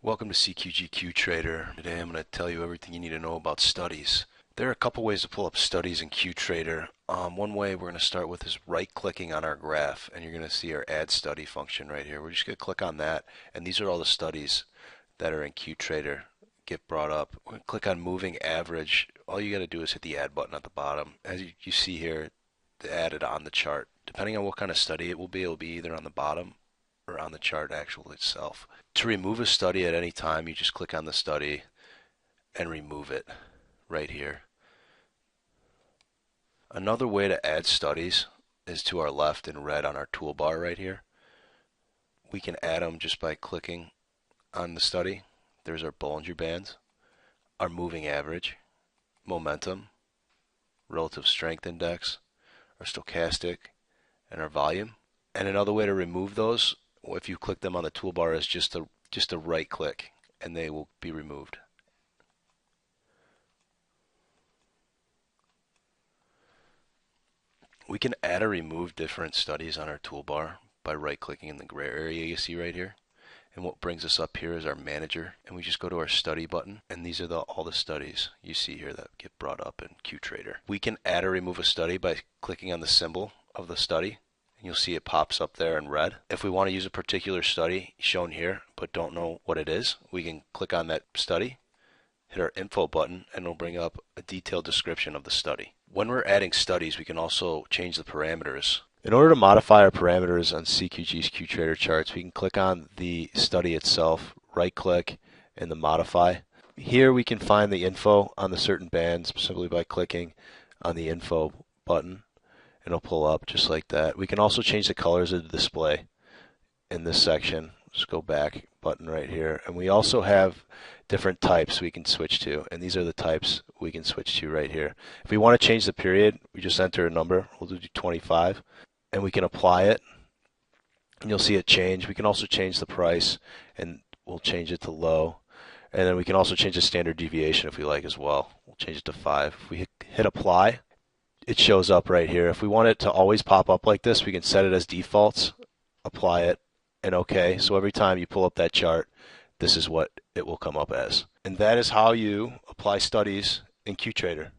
Welcome to CQG QTrader. Today I'm going to tell you everything you need to know about studies. There are a couple ways to pull up studies in QTrader. One way we're going to start with is right-clicking on our graph, and you're going to see our Add Study function right here. We're just going to click on that, and these are all the studies that are in QTrader get brought up. We're going to click on Moving Average. All you got to do is hit the Add button at the bottom. As you see here, add it on the chart. Depending on what kind of study it will be either on the bottom or on the chart itself. To remove a study at any time, you just click on the study and remove it right here. Another way to add studies is to our left in red on our toolbar right here. We can add them just by clicking on the study. There's our Bollinger Bands, our moving average, momentum, relative strength index, our stochastic, and our volume. And another way to remove those, if you click them on the toolbar, is just a right click and they will be removed. We can add or remove different studies on our toolbar by right clicking in the gray area you see right here. And what brings us up here is our manager, and we just go to our study button, and these are all the studies you see here that get brought up in QTrader. We can add or remove a study by clicking on the symbol of the study. You'll see it pops up there in red. If we want to use a particular study shown here but don't know what it is, we can click on that study, hit our info button, and it'll bring up a detailed description of the study. When we're adding studies, we can also change the parameters. In order to modify our parameters on CQG's QTrader charts, we can click on the study itself, right click, and the modify. Here we can find the info on the certain bands simply by clicking on the info button. It'll pull up just like that. We can also change the colors of the display in this section. Just go back button right here. And we also have different types we can switch to. And these are the types we can switch to right here. If we want to change the period, we just enter a number. We'll do 25. And we can apply it. And you'll see it change. We can also change the price. And we'll change it to low. And then we can also change the standard deviation if we like as well. We'll change it to 5. If we hit apply, it shows up right here. If we want it to always pop up like this, we can set it as defaults, apply it, and OK. So every time you pull up that chart, this is what it will come up as. And that is how you apply studies in QTrader.